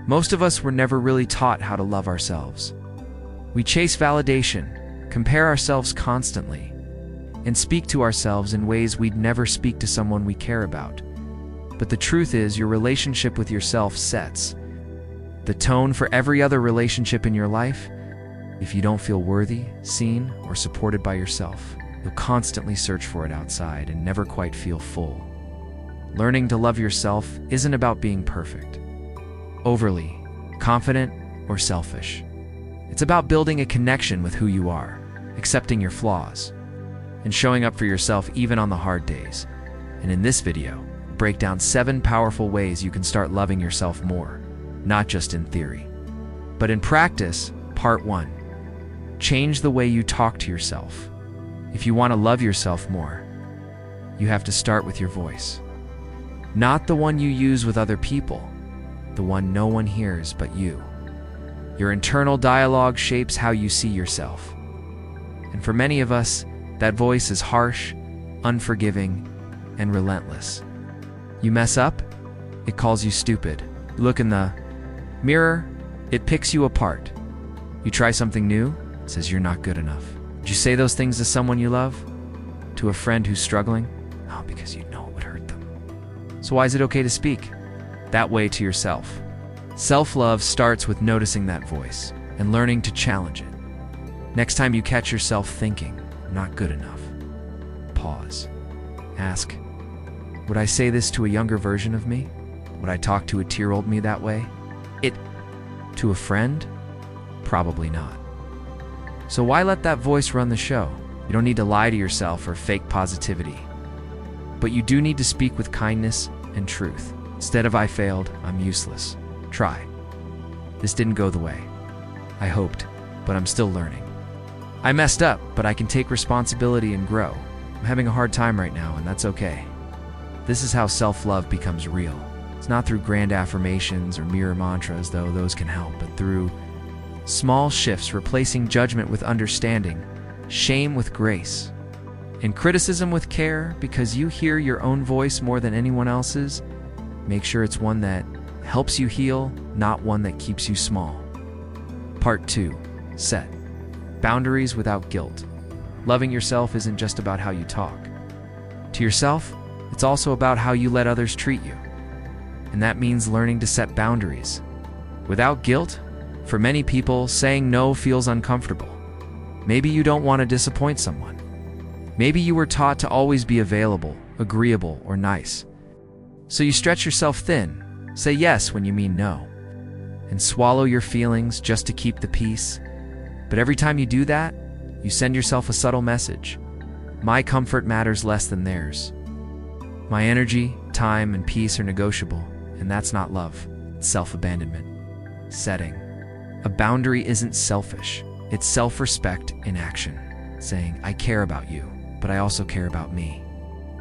Most of us were never really taught how to love ourselves. We chase validation, compare ourselves constantly, and speak to ourselves in ways we'd never speak to someone we care about. But the truth is, your relationship with yourself sets the tone for every other relationship in your life. If you don't feel worthy, seen, or supported by yourself, you'll constantly search for it outside and never quite feel full. Learning to love yourself isn't about being perfect, overly confident, or selfish. It's about building a connection with who you are, accepting your flaws, and showing up for yourself even on the hard days. And in this video, break down 7 powerful ways you can start loving yourself more, not just in theory, but in practice. Part 1. Change the way you talk to yourself. If you want to love yourself more, you have to start with your voice. Not the one you use with other people, the one no one hears but you. Your internal dialogue shapes how you see yourself. And for many of us, that voice is harsh, unforgiving, and relentless. You mess up, it calls you stupid. You look in the mirror, it picks you apart. You try something new, it says you're not good enough. Would you say those things to someone you love? To a friend who's struggling? No, because you know it would hurt them. So why is it okay to speak that way to yourself? Self-love starts with noticing that voice and learning to challenge it. Next time you catch yourself thinking, "I'm not good enough," pause. Ask, would I say this to a younger version of me? Would I talk to a 2-year-old me that way? To a friend? Probably not. So why let that voice run the show? You don't need to lie to yourself or fake positivity. But you do need to speak with kindness and truth. Instead of "I failed, I'm useless," try, "This didn't go the way I hoped, but I'm still learning. I messed up, but I can take responsibility and grow. I'm having a hard time right now, and that's okay." This is how self-love becomes real. It's not through grand affirmations or mirror mantras, though those can help, but through small shifts, replacing judgment with understanding, shame with grace, and criticism with care. Because you hear your own voice more than anyone else's, make sure it's one that helps you heal, not one that keeps you small. Part 2. Set boundaries without guilt. Loving yourself isn't just about how you talk to yourself, it's also about how you let others treat you. And that means learning to set boundaries without guilt. For many people, saying no feels uncomfortable. Maybe you don't want to disappoint someone. Maybe you were taught to always be available, agreeable, or nice. So you stretch yourself thin, say yes when you mean no, and swallow your feelings just to keep the peace. But every time you do that, you send yourself a subtle message. My comfort matters less than theirs. My energy, time, and peace are negotiable, and that's not love, it's self-abandonment. Setting a boundary isn't selfish, it's self-respect in action. Saying, "I care about you, but I also care about me."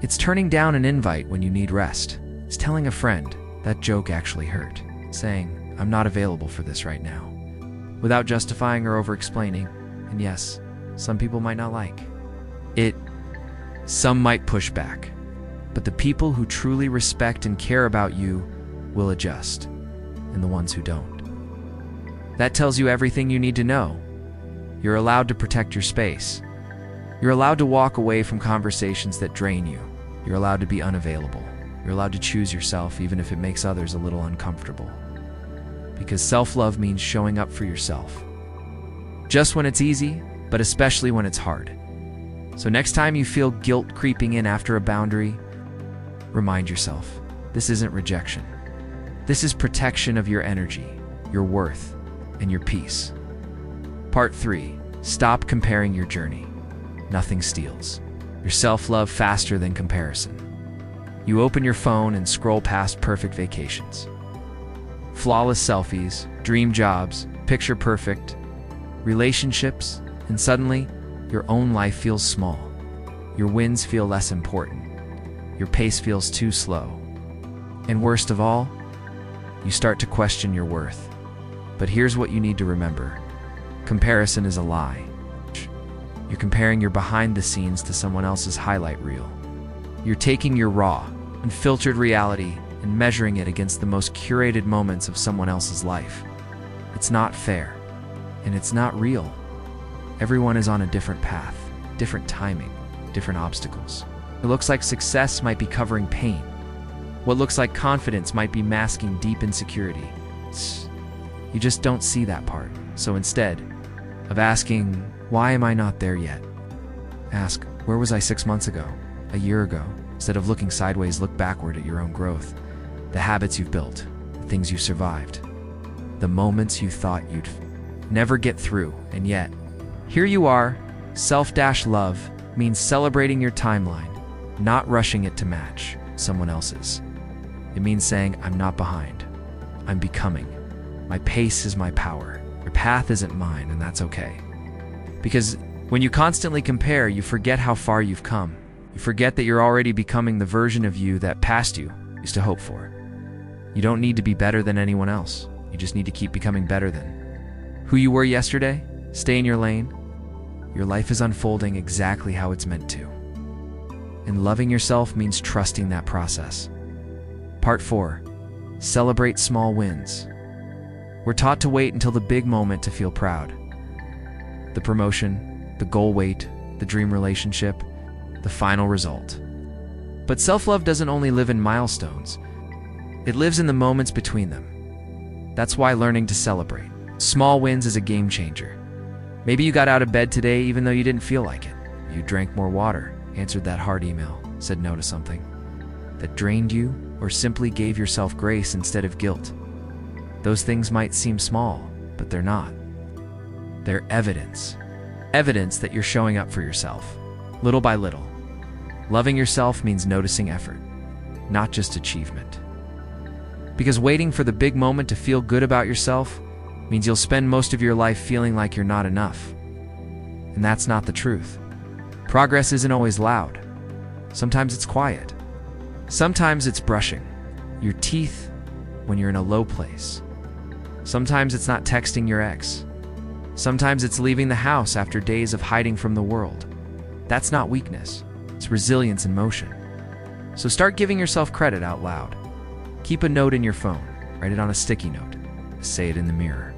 It's turning down an invite when you need rest. It's telling a friend, "That joke actually hurt." Saying, "I'm not available for this right now," without justifying or over-explaining. And yes, some people might not like it. Some might push back. But the people who truly respect and care about you will adjust, and the ones who don't. That tells you everything you need to know. You're allowed to protect your space. You're allowed to walk away from conversations that drain you. You're allowed to be unavailable. You're allowed to choose yourself even if it makes others a little uncomfortable. Because self-love means showing up for yourself. Just when it's easy, but especially when it's hard. So next time you feel guilt creeping in after a boundary, remind yourself, this isn't rejection. This is protection of your energy, your worth, and your peace. Part 3. Stop comparing your journey. Nothing steals your self-love faster than comparison. You open your phone and scroll past perfect vacations, flawless selfies, dream jobs, picture perfect relationships, and suddenly your own life feels small. Your wins feel less important. Your pace feels too slow. And worst of all, you start to question your worth. But here's what you need to remember. Comparison is a lie. You're comparing your behind the scenes to someone else's highlight reel. You're taking your raw, unfiltered reality and measuring it against the most curated moments of someone else's life. It's not fair, and it's not real. Everyone is on a different path, different timing, different obstacles. It looks like success might be covering pain. What looks like confidence might be masking deep insecurity. You just don't see that part. So instead of asking, why am I not there yet? Ask, where was I 6 months ago, a year ago? Instead of looking sideways, look backward at your own growth, the habits you've built, the things you survived, the moments you thought you'd never get through, and yet, here you are. Self-love means celebrating your timeline, not rushing it to match someone else's. It means saying, I'm not behind, I'm becoming. My pace is my power. Your path isn't mine, and that's okay. Because when you constantly compare, you forget how far you've come. You forget that you're already becoming the version of you that past you used to hope for. You don't need to be better than anyone else. You just need to keep becoming better than who you were yesterday. Stay in your lane. Your life is unfolding exactly how it's meant to. And loving yourself means trusting that process. Part 4. Celebrate small wins. We're taught to wait until the big moment to feel proud. The promotion, the goal weight, the dream relationship, the final result. But self-love doesn't only live in milestones. It lives in the moments between them. That's why learning to celebrate small wins is a game changer. Maybe you got out of bed today even though you didn't feel like it. You drank more water, answered that hard email, said no to something that drained you, or simply gave yourself grace instead of guilt. Those things might seem small, but they're not. They're evidence. Evidence that you're showing up for yourself, little by little. Loving yourself means noticing effort, not just achievement. Because waiting for the big moment to feel good about yourself means you'll spend most of your life feeling like you're not enough. And that's not the truth. Progress isn't always loud. Sometimes it's quiet. Sometimes it's brushing your teeth when you're in a low place. Sometimes it's not texting your ex. Sometimes it's leaving the house after days of hiding from the world. That's not weakness. It's resilience in motion. So start giving yourself credit out loud. Keep a note in your phone. Write it on a sticky note. Say it in the mirror.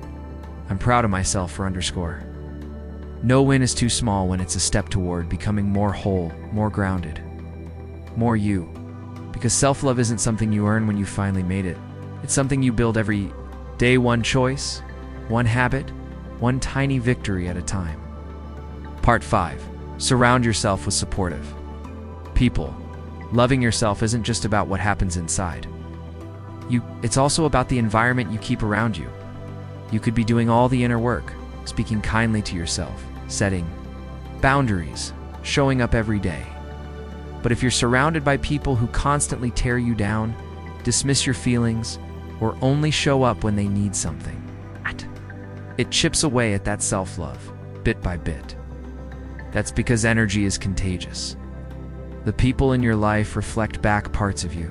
I'm proud of myself for underscore. No win is too small when it's a step toward becoming more whole, more grounded, more you. Because self-love isn't something you earn when you finally made it. It's something you build every day, one choice, one habit, one tiny victory at a time. Part 5. Surround yourself with supportive people. Loving yourself isn't just about what happens inside. It's also about the environment you keep around you. You could be doing all the inner work, speaking kindly to yourself, setting boundaries, showing up every day. But if you're surrounded by people who constantly tear you down, dismiss your feelings, or only show up when they need something, it chips away at that self-love, bit by bit. That's because energy is contagious. The people in your life reflect back parts of you.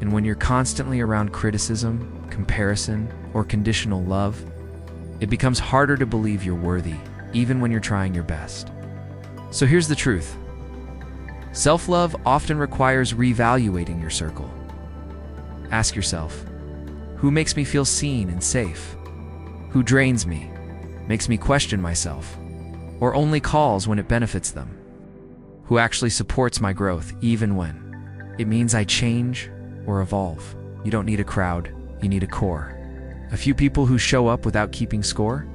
And when you're constantly around criticism, comparison, or conditional love, it becomes harder to believe you're worthy, even when you're trying your best. So here's the truth. Self-love often requires reevaluating your circle. Ask yourself, who makes me feel seen and safe? Who drains me, makes me question myself, or only calls when it benefits them? Who actually supports my growth even when it means I change or evolve? You don't need a crowd, you need a core. A few people who show up without keeping score,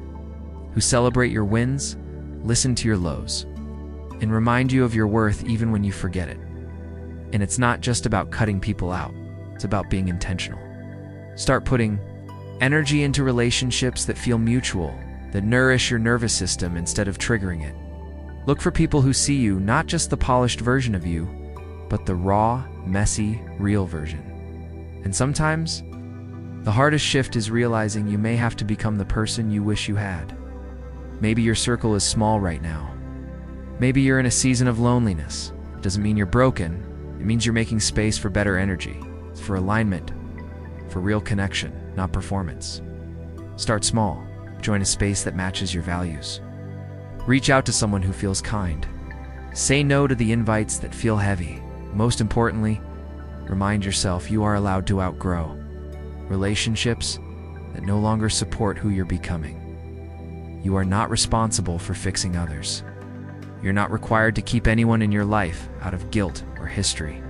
who celebrate your wins, listen to your lows, and remind you of your worth even when you forget it. And it's not just about cutting people out, it's about being intentional. Start putting energy into relationships that feel mutual, that nourish your nervous system instead of triggering it. Look for people who see you not just the polished version of you, but the raw, messy, real version. And sometimes, the hardest shift is realizing you may have to become the person you wish you had. Maybe your circle is small right now. Maybe you're in a season of loneliness. It doesn't mean you're broken. It means you're making space for better energy, for alignment, for real connection, not performance. Start small. Join a space that matches your values. Reach out to someone who feels kind. Say no to the invites that feel heavy. Most importantly, remind yourself you are allowed to outgrow relationships that no longer support who you're becoming. You are not responsible for fixing others. You're not required to keep anyone in your life out of guilt or history.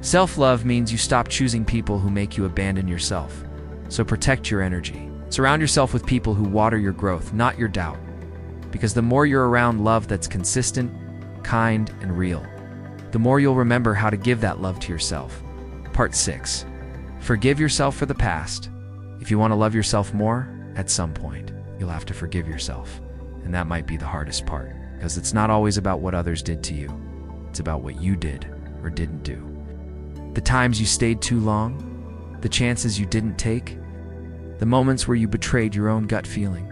Self-love means you stop choosing people who make you abandon yourself. So protect your energy. Surround yourself with people who water your growth, not your doubt. Because the more you're around love that's consistent, kind, and real, the more you'll remember how to give that love to yourself. Part 6. Forgive yourself for the past. If you want to love yourself more, at some point, you'll have to forgive yourself. And that might be the hardest part, because it's not always about what others did to you. It's about what you did or didn't do. The times you stayed too long, the chances you didn't take, the moments where you betrayed your own gut feeling,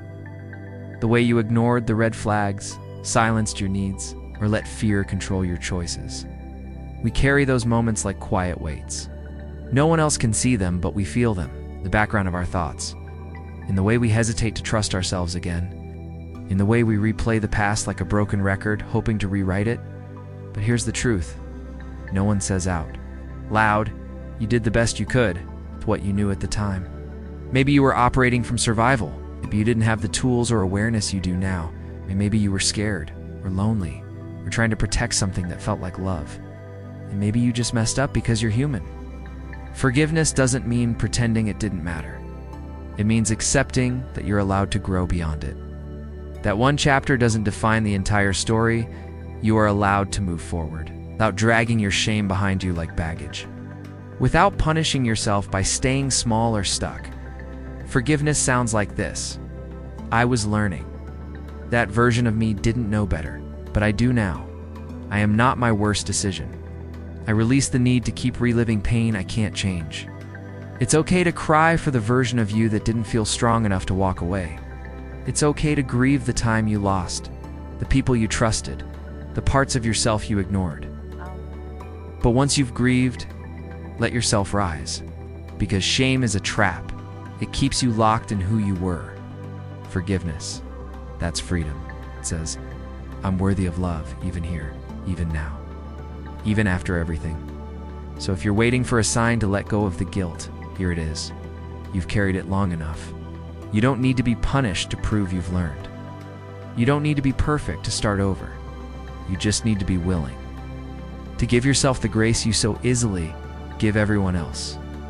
the way you ignored the red flags, silenced your needs, or let fear control your choices. We carry those moments like quiet weights. No one else can see them, but we feel them, the background of our thoughts, in the way we hesitate to trust ourselves again, in the way we replay the past like a broken record, hoping to rewrite it. But here's the truth. No one says out loud, you did the best you could with what you knew at the time. Maybe you were operating from survival. Maybe you didn't have the tools or awareness you do now. Maybe you were scared or lonely or trying to protect something that felt like love. And maybe you just messed up because you're human. Forgiveness doesn't mean pretending it didn't matter. It means accepting that you're allowed to grow beyond it. That one chapter doesn't define the entire story. You are allowed to move forward without dragging your shame behind you like baggage, without punishing yourself by staying small or stuck. Forgiveness sounds like this. I was learning. That version of me didn't know better, but I do now. I am not my worst decision. I release the need to keep reliving pain I can't change. It's okay to cry for the version of you that didn't feel strong enough to walk away. It's okay to grieve the time you lost, the people you trusted, the parts of yourself you ignored. But once you've grieved, let yourself rise. Because shame is a trap. It keeps you locked in who you were. Forgiveness, that's freedom. It says, I'm worthy of love, even here, even now, even after everything. So if you're waiting for a sign to let go of the guilt, here it is. You've carried it long enough. You don't need to be punished to prove you've learned. You don't need to be perfect to start over. You just need to be willing to give yourself the grace you so easily give everyone else.